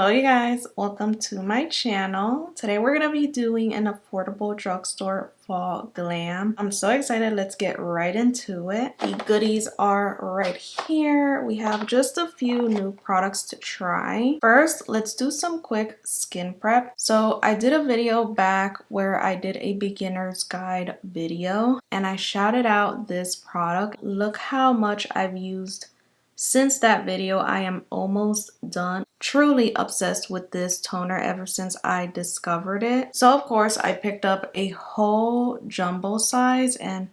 Hello you guys, welcome to my channel. Today we're going to be doing an affordable drugstore fall glam. I'm so excited, let's get right into it. The goodies are right here. We have just a few new products to try. First, let's do some quick skin prep. So I did a video back where I did a beginner's guide video and I shouted out this product. Look how much I've used since that video. I am almost done. Truly obsessed with this toner ever since I discovered it. So of course I picked up a whole jumbo size, and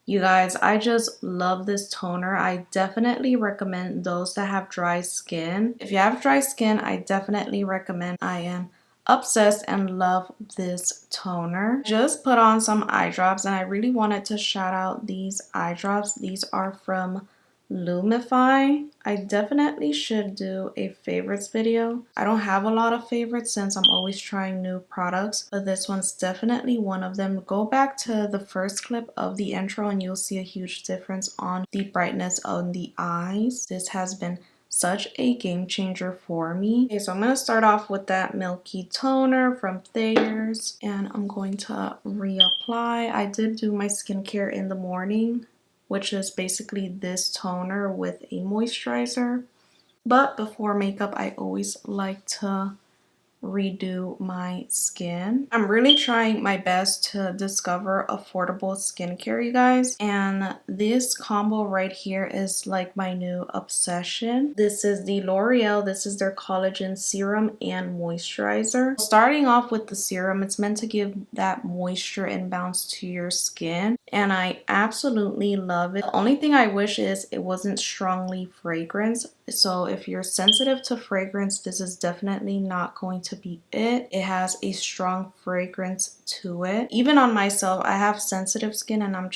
you guys, I just love this toner. I definitely recommend those that have dry skin. If you have dry skin, I definitely recommend. I am obsessed and love this toner. Just put on some eye drops, and I really wanted to shout out these eye drops. These are from Lumify. I definitely should do a favorites video. I don't have a lot of favorites since I'm always trying new products, but this one's definitely one of them. Go back to the first clip of the intro and you'll see a huge difference on the brightness on the eyes. This has been such a game changer for me. Okay, so I'm going to start off with that milky toner from Thayer's, and I'm going to reapply. I did do my skincare in the morning, which is basically this toner with a moisturizer. But before makeup, I always like to redo my skin. I'm really trying my best to discover affordable skincare, you guys, and this combo right here is like my new obsession. This is the L'Oreal. This is their collagen serum and moisturizer. Starting off with the serum, it's meant to give that moisture and bounce to your skin, and I absolutely love it. The only thing I wish is it wasn't strongly fragranced. So if you're sensitive to fragrance, this is definitely not going to be it. It has a strong fragrance to it. Even on myself, I have sensitive skin and I'm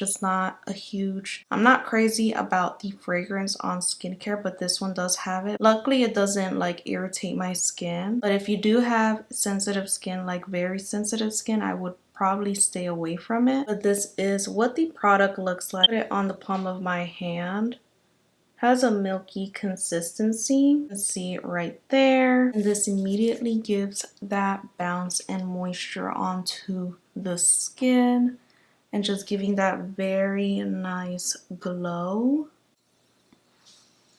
not crazy about the fragrance on skincare, but this one does have it. Luckily, it doesn't like irritate my skin. But if you do have sensitive skin, like very sensitive skin, I would probably stay away from it. But this is what the product looks like. Put it on the palm of my hand. Has a milky consistency. You can see it right there. And this immediately gives that bounce and moisture onto the skin and just giving that very nice glow.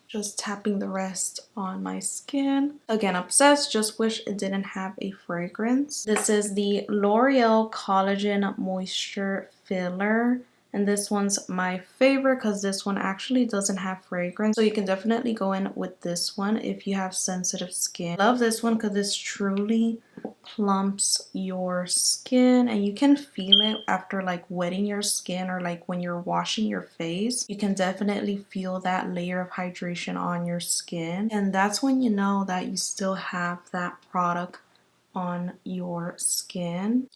Just tapping the rest on my skin. Again, obsessed, just wish it didn't have a fragrance. This is the L'Oreal Collagen Moisture Filler. And this one's my favorite because this one actually doesn't have fragrance. So you can definitely go in with this one if you have sensitive skin. Love this one because this truly plumps your skin, and you can feel it after like wetting your skin or like when you're washing your face. You can definitely feel that layer of hydration on your skin, and that's when you know that you still have that product on your skin.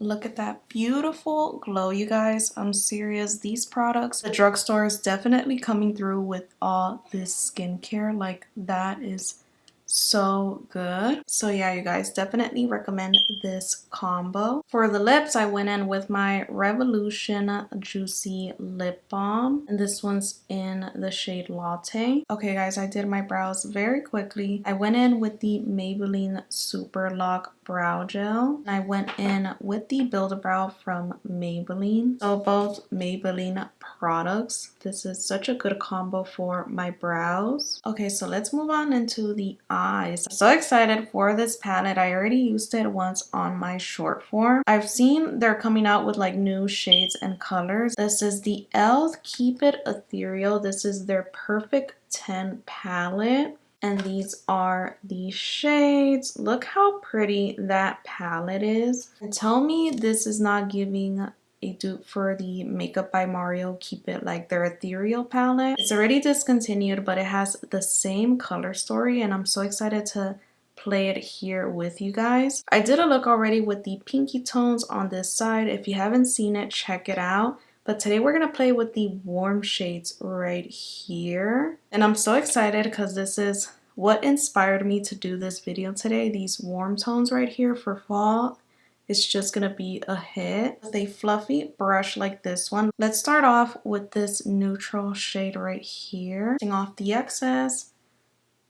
Look at that beautiful glow, you guys. I'm serious. These products, the drugstore is definitely coming through with all this skincare. Like, that is so good. So yeah, you guys, definitely recommend this combo. For the lips, I went in with my Revolution Juicy Lip Balm, and this one's in the shade Latte. Okay guys, I did my brows very quickly. I went in with the Maybelline Super Lock Brow Gel, and I went in with the Build-A-Brow from Maybelline. So both Maybelline products. This is such a good combo for my brows. Okay, so let's move on into the eyes. I'm so excited for this palette. I already used it once on my short form. I've seen they're coming out with like new shades and colors. This is the e.l.f. Keep It Ethereal. This is their Perfect 10 palette. And these are the shades. Look how pretty that palette is. And tell me this is not giving a dupe for the Makeup by Mario Keep It, like their ethereal palette. It's already discontinued, but it has the same color story, and I'm so excited to play it here with you guys. I did a look already with the pinky tones on this side. If you haven't seen it, check it out. But today we're going to play with the warm shades right here. And I'm so excited because this is what inspired me to do this video today. These warm tones right here for fall. It's just going to be a hit with a fluffy brush like this one. Let's start off with this neutral shade right here. Taking off the excess.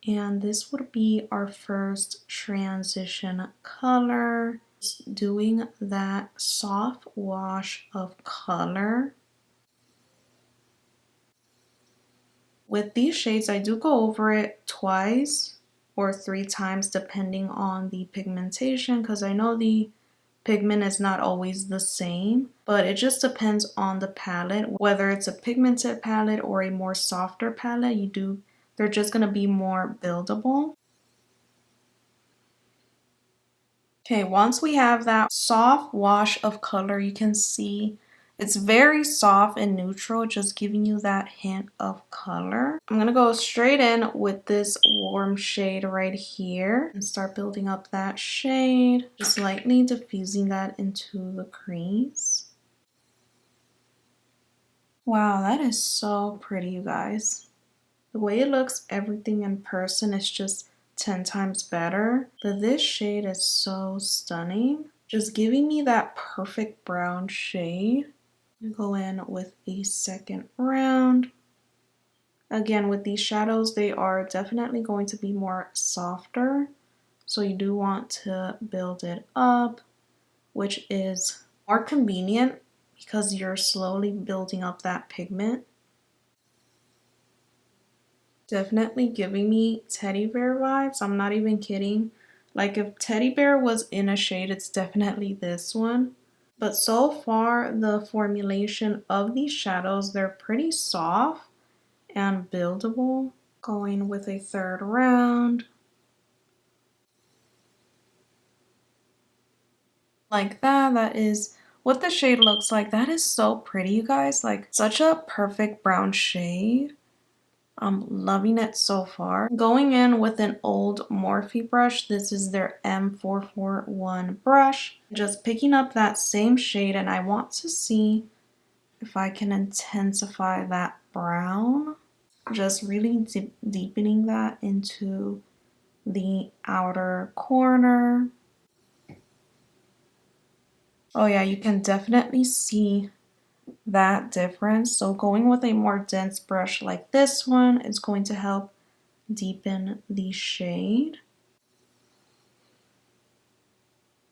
And this would be our first transition color. Just doing that soft wash of color. With these shades, I do go over it twice or 3 times depending on the pigmentation, because I know the pigment is not always the same, but it just depends on the palette. Whether it's a pigmented palette or a more softer palette, they're just going to be more buildable. Okay, once we have that soft wash of color, you can see it's very soft and neutral, just giving you that hint of color. I'm gonna go straight in with this warm shade right here and start building up that shade, just lightly diffusing that into the crease. Wow, that is so pretty, you guys. The way it looks, everything in person is just 10 times better. But this shade is so stunning. Just giving me that perfect brown shade. Go in with a second round. Again, with these shadows, they are definitely going to be more softer. So you do want to build it up, which is more convenient because you're slowly building up that pigment. Definitely giving me teddy bear vibes. I'm not even kidding. Like if teddy bear was in a shade, it's definitely this one. But so far, the formulation of these shadows, they're pretty soft and buildable. Going with a third round. Like that, that is what the shade looks like. That is so pretty, you guys. Like such a perfect brown shade. I'm loving it so far. Going in with an old Morphe brush. This is their M441 brush. Just picking up that same shade, and I want to see if I can intensify that brown. Just really deepening that into the outer corner. Oh yeah, you can definitely see that difference. So going with a more dense brush like this one is going to help deepen the shade.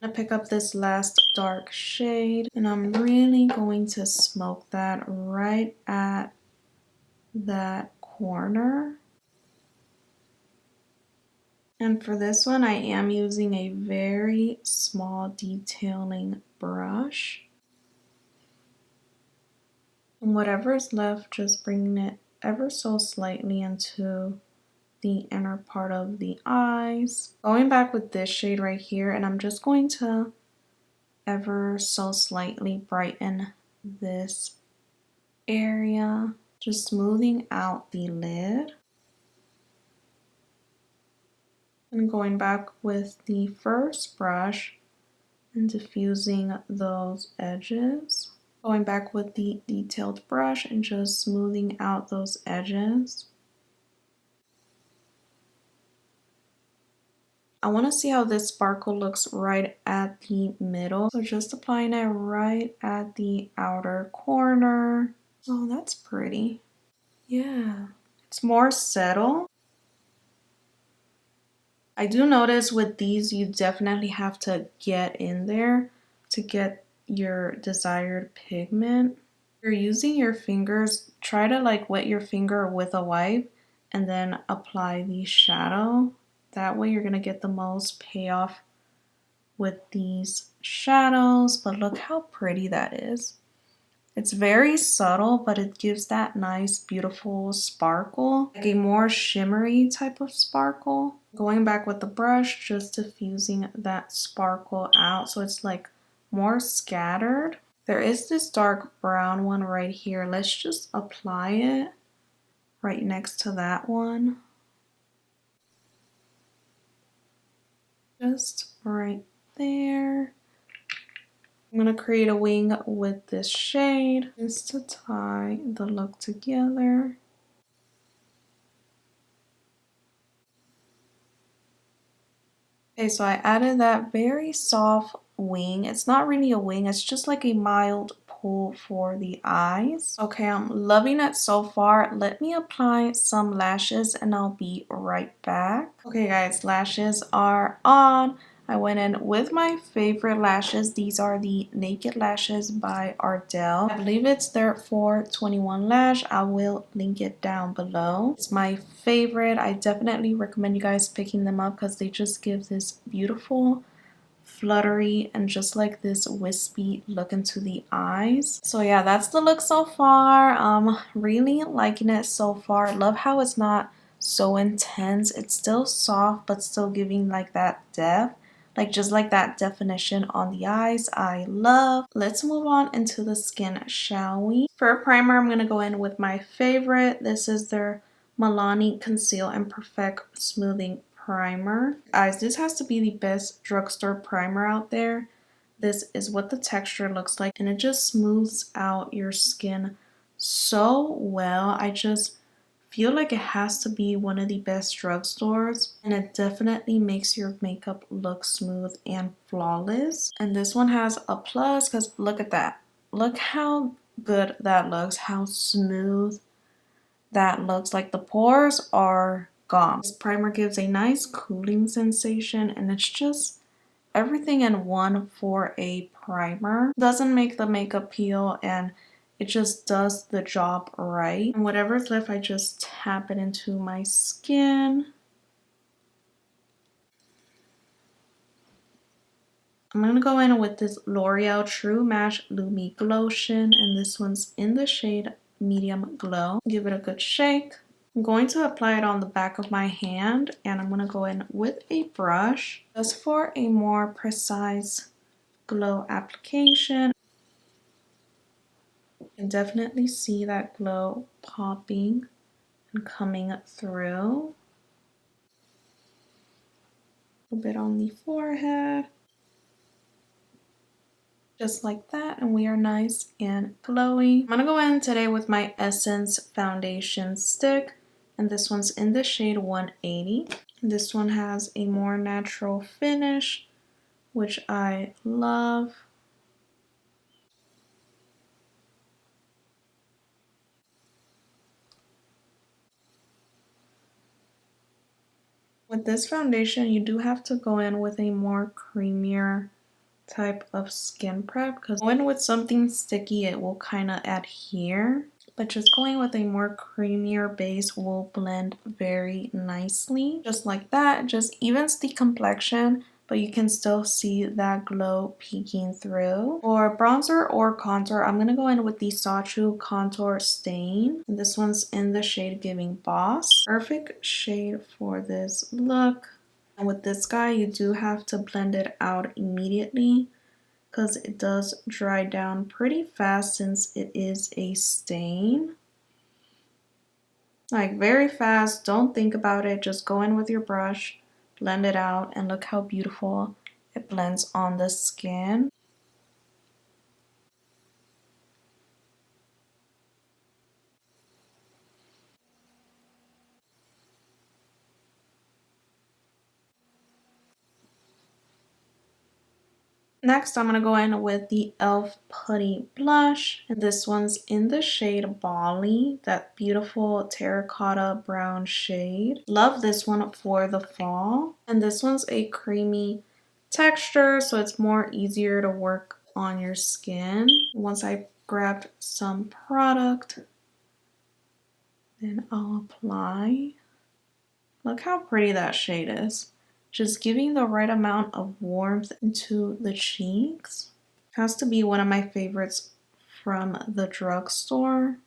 I'm gonna pick up this last dark shade and I'm really going to smoke that right at that corner. And for this one, I am using a very small detailing brush. And whatever is left, just bringing it ever so slightly into the inner part of the eyes. Going back with this shade right here, and I'm just going to ever so slightly brighten this area, just smoothing out the lid. And going back with the first brush and diffusing those edges. Going back with the detailed brush and just smoothing out those edges. I want to see how this sparkle looks right at the middle. So just applying it right at the outer corner. Oh, that's pretty. Yeah, it's more subtle. I do notice with these, you definitely have to get in there to get your desired pigment. If you're using your fingers, try to like wet your finger with a wipe and then apply the shadow. That way you're gonna get the most payoff with these shadows. But look how pretty that is. It's very subtle, but it gives that nice, beautiful sparkle, like a more shimmery type of sparkle. Going back with the brush, just diffusing that sparkle out so it's like more scattered. There is this dark brown one right here. Let's just apply it right next to that one. Just right there. I'm going to create a wing with this shade just to tie the look together. Okay, so I added that very soft wing. It's not really a wing, it's just like a mild cool for the eyes. Okay, I'm loving it so far. Let me apply some lashes and I'll be right back. Okay guys, lashes are on. I went in with my favorite lashes. These are the Naked Lashes by Ardell. I believe it's their 421 lash. I will link it down below. It's my favorite. I definitely recommend you guys picking them up because they just give this beautiful fluttery and just like this wispy look into the eyes. So yeah, that's the look so far. Really liking it so far. Love how it's not so intense. It's still soft but still giving like that depth, like just like that definition on the eyes. I love. Let's move on into the skin, shall we? For a primer, I'm gonna go in with my favorite. This is their Milani Conceal and Perfect Smoothing Primer. Guys, this has to be the best drugstore primer out there. This is what the texture looks like and it just smooths out your skin so well. I just feel like it has to be one of the best drugstores, and it definitely makes your makeup look smooth and flawless. And this one has a plus because look at that. Look how good that looks, how smooth that looks. Like the pores are gone. This primer gives a nice cooling sensation and it's just everything in one for a primer. Doesn't make the makeup peel and it just does the job right. And whatever's left, I just tap it into my skin. I'm going to go in with this L'Oreal True Match Lumi Glotion, and this one's in the shade Medium Glow. Give it a good shake. I'm going to apply it on the back of my hand, and I'm going to go in with a brush just for a more precise glow application. You can definitely see that glow popping and coming through. A bit on the forehead. Just like that, and we are nice and glowy. I'm gonna go in today with my Essence foundation stick, and this one's in the shade 180. This one has a more natural finish, which I love. With this foundation, you do have to go in with a more creamier type of skin prep, because going with something sticky, it will kind of adhere. But just going with a more creamier base will blend very nicely. Just like that, just evens the complexion, but you can still see that glow peeking through. For bronzer or contour, I'm going to go in with the Sachu Contour Stain. And this one's in the shade Giving Boss. Perfect shade for this look. And with this guy, you do have to blend it out immediately because it does dry down pretty fast since it is a stain. Like very fast, don't think about it, just go in with your brush, blend it out, and look how beautiful it blends on the skin. Next, I'm going to go in with the e.l.f. Putty Blush. And this one's in the shade Bali, that beautiful terracotta brown shade. Love this one for the fall. And this one's a creamy texture, so it's more easier to work on your skin. Once I grabbed some product, then I'll apply. Look how pretty that shade is. Just giving the right amount of warmth into the cheeks. Has to be one of my favorites from the drugstore.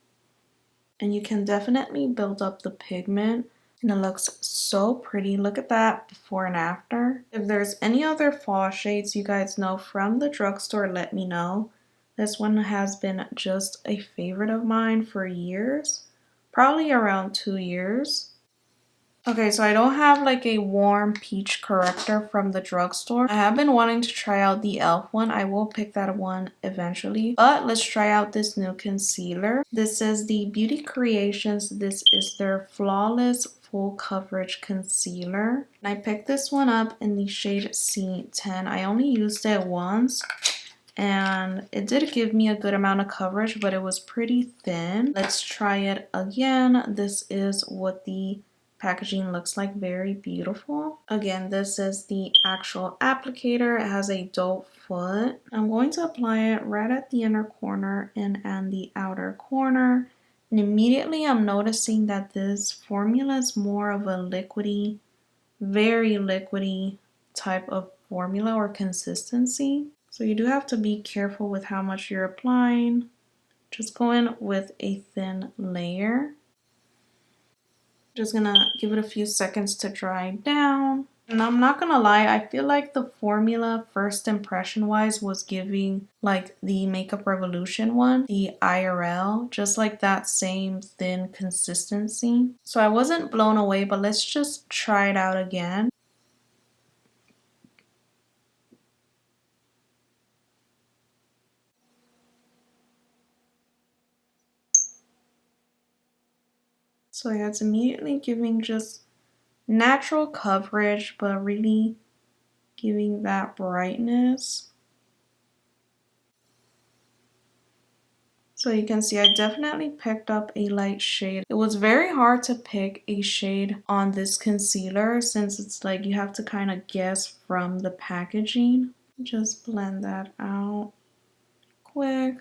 And you can definitely build up the pigment. And it looks so pretty. Look at that before and after. If there's any other fall shades you guys know from the drugstore, let me know. This one has been just a favorite of mine for years. Probably around 2 years. Okay, so I don't have like a warm peach corrector from the drugstore. I have been wanting to try out the e.l.f. one. I will pick that one eventually. But let's try out this new concealer. This is the Beauty Creations. This is their Flawless Full Coverage Concealer. And I picked this one up in the shade C10. I only used it once. and it did give me a good amount of coverage, but it was pretty thin. Let's try it again. This is what the packaging looks like. Very beautiful. Again, this is the actual applicator. It has a doe foot. I'm going to apply it right at the inner corner and the outer corner. And immediately I'm noticing that this formula is more of a liquidy, very liquidy type of formula or consistency. So you do have to be careful with how much you're applying. Just go in with a thin layer. Just gonna give it a few seconds to dry down. And I'm not gonna lie, I feel like the formula first impression wise was giving like the Makeup Revolution one, the IRL, just like that same thin consistency. So I wasn't blown away, but let's just try it out again. So yeah, it's immediately giving just natural coverage, but really giving that brightness. So you can see I definitely picked up a light shade. It was very hard to pick a shade on this concealer since it's like you have to kind of guess from the packaging. Just blend that out quick.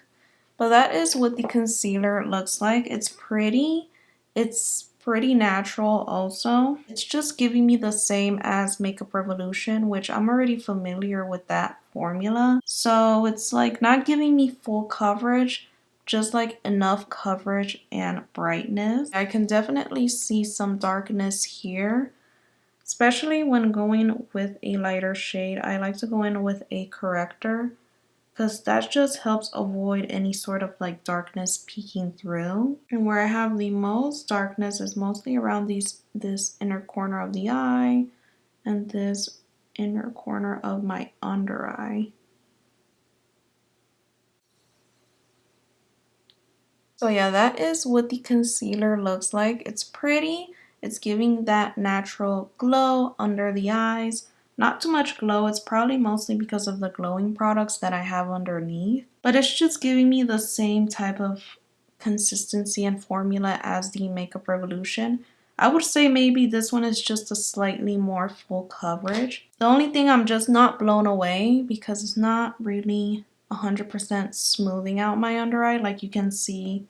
But that is what the concealer looks like. It's pretty. It's pretty natural also. It's just giving me the same as Makeup Revolution, which I'm already familiar with that formula. So it's like not giving me full coverage, just like enough coverage and brightness. I can definitely see some darkness here, especially when going with a lighter shade. I like to go in with a corrector because that just helps avoid any sort of like darkness peeking through. And where I have the most darkness is mostly around this inner corner of the eye and this inner corner of my under eye. So yeah, that is what the concealer looks like. It's pretty. It's giving that natural glow under the eyes. Not too much glow. It's probably mostly because of the glowing products that I have underneath. But it's just giving me the same type of consistency and formula as the Makeup Revolution. I would say maybe this one is just a slightly more full coverage. The only thing I'm just not blown away because it's not really 100% smoothing out my under eye. Like you can see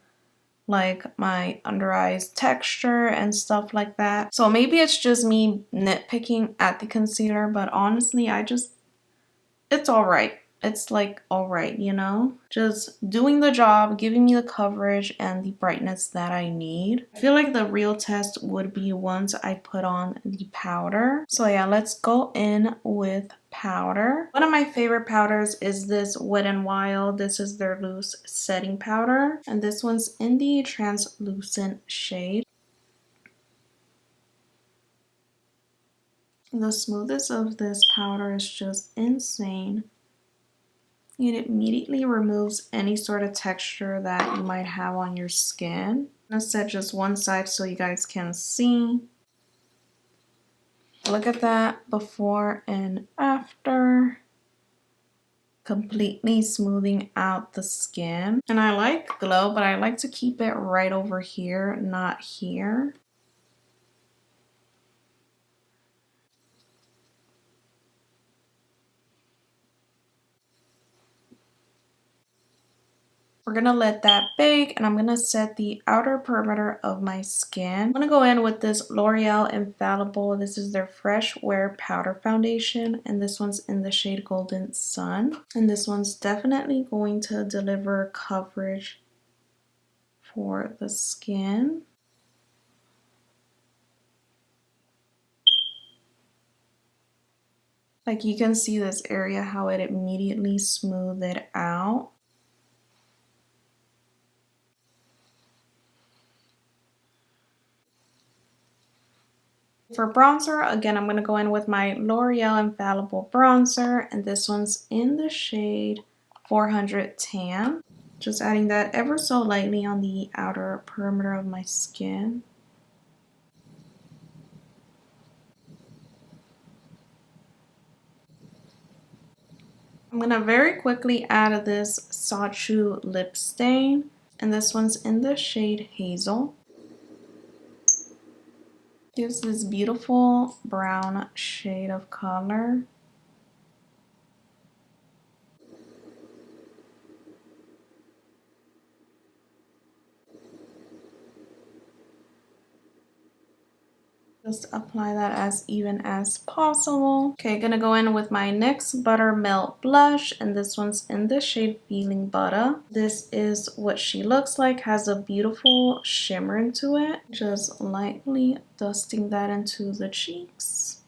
like my under eyes texture and stuff like that. So maybe it's just me nitpicking at the concealer, but honestly, it's all right. It's like all right, you know? Just doing the job, giving me the coverage and the brightness that I need. I feel like the real test would be once I put on the powder. So yeah, let's go in with powder. One of my favorite powders is this Wet n Wild. This is their loose setting powder. And this one's in the translucent shade. The smoothness of this powder is just insane. It immediately removes any sort of texture that you might have on your skin. I'm gonna set just one side so you guys can see. Look at that before and after. Completely smoothing out the skin. And I like glow, but I like to keep it right over here, not here. We're gonna let that bake and I'm gonna set the outer perimeter of my skin. I'm gonna go in with this L'Oreal Infallible. This is their Fresh Wear Powder Foundation and this one's in the shade Golden Sun. And this one's definitely going to deliver coverage for the skin. Like you can see this area, how it immediately smoothed it out. For bronzer, again, I'm going to go in with my L'Oreal Infallible Bronzer, and this one's in the shade 400 Tan. Just adding that ever so lightly on the outer perimeter of my skin. I'm gonna very quickly add this Sachu lip stain, and this one's in the shade Hazel. Gives this beautiful brown shade of color. Just apply that as even as possible. Okay, gonna go in with my NYX Buttermilk blush, and this one's in the shade Feeling Butter. This is what she looks like, has a beautiful shimmer into it. Just lightly dusting that into the cheeks.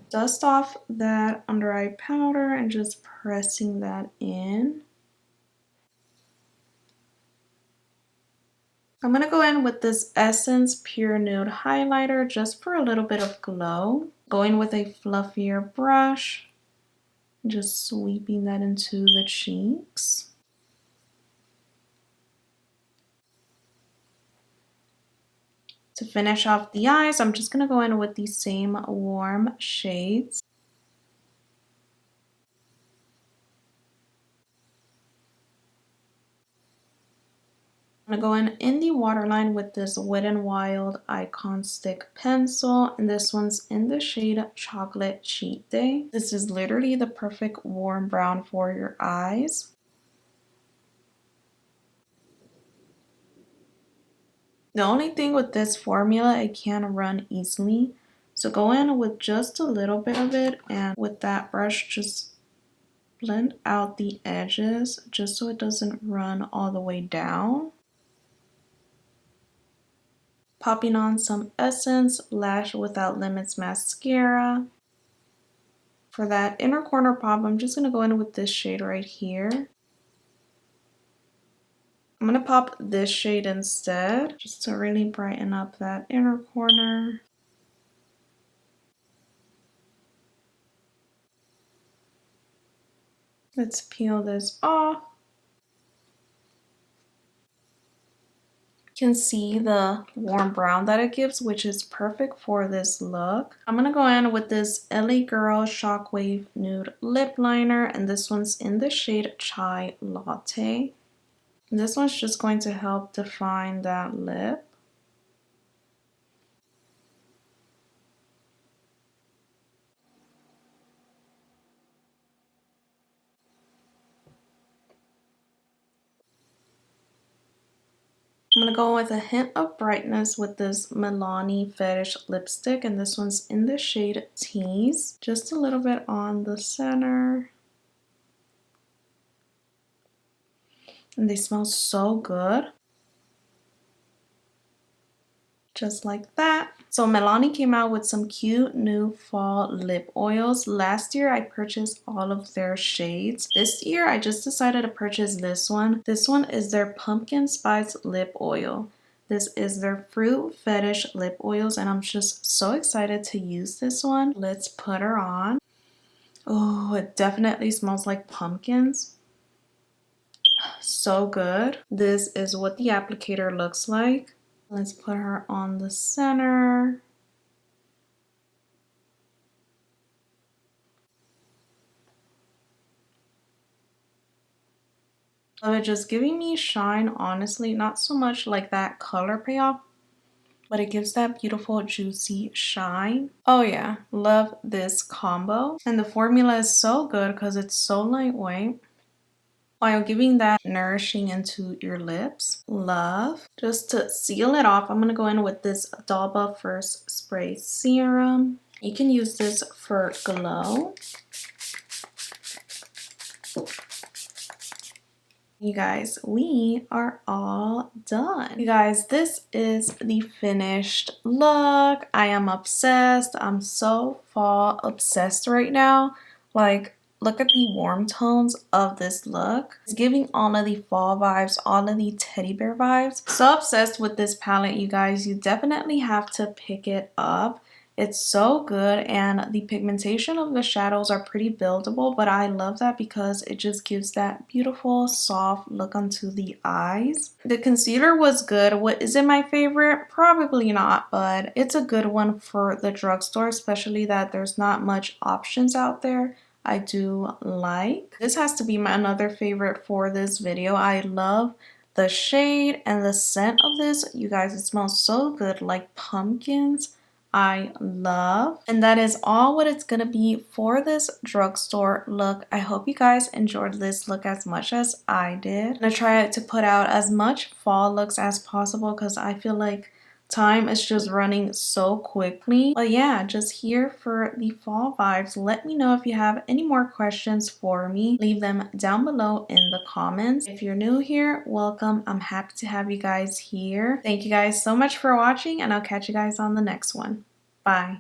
Dust off that under eye powder and just pressing that in. I'm going to go in with this Essence Pure Nude highlighter just for a little bit of glow. Going with a fluffier brush, just sweeping that into the cheeks. To finish off the eyes, I'm just going to go in with these same warm shades. I'm going to go in the waterline with this Wet n Wild Icon Stick pencil, and this one's in the shade Chocolate Cheat Day. This is literally the perfect warm brown for your eyes. The only thing with this formula, it can run easily. So go in with just a little bit of it, and with that brush, just blend out the edges just so it doesn't run all the way down. Popping on some Essence Lash Without Limits mascara. For that inner corner pop, I'm just going to go in with this shade right here. I'm going to pop this shade instead, just to really brighten up that inner corner. Let's peel this off. You can see the warm brown that it gives, which is perfect for this look. I'm going to go in with this LA Girl Shockwave Nude Lip Liner, and this one's in the shade Chai Latte. And this one's just going to help define that lip. I'm going to go with a hint of brightness with this Milani Fetish lipstick, and this one's in the shade Tease. Just a little bit on the center. And they smell so good. Just like that. So Milani came out with some cute new fall lip oils. Last year I purchased all of their shades. This year I just decided to purchase this one. This one is their pumpkin spice lip oil. This is their fruit fetish lip oils, and I'm just so excited to use this one. Let's put her on. Oh, it definitely smells like pumpkins. So good. This is what the applicator looks like. Let's put her on the center. Love it, just giving me shine, honestly. Not so much like that color payoff, but it gives that beautiful juicy shine. Oh yeah, love this combo. And the formula is so good because it's so lightweight, while giving that nourishing into your lips. Love. Just to seal it off, I'm going to go in with this Dalba First Spray Serum. You can use this for glow. You guys, we are all done. You guys, this is the finished look. I am obsessed. I'm so fall obsessed right now. Like, look at the warm tones of this look. It's giving all of the fall vibes, all of the teddy bear vibes. So obsessed with this palette, you guys. You definitely have to pick it up. It's so good, and the pigmentation of the shadows are pretty buildable, but I love that because it just gives that beautiful soft look onto the eyes. The concealer was good. What is it my favorite? Probably not, but it's a good one for the drugstore, especially that there's not much options out there. I do like. This has to be my another favorite for this video. I love the shade and the scent of this. You guys, it smells so good, like pumpkins. I love. And that is all what it's gonna be for this drugstore look. I hope you guys enjoyed this look as much as I did. I'm gonna try to put out as much fall looks as possible because I feel like time is just running so quickly. But yeah, just here for the fall vibes. Let me know if you have any more questions for me. Leave them down below in the comments. If you're new here, welcome. I'm happy to have you guys here. Thank you guys so much for watching, and I'll catch you guys on the next one. Bye.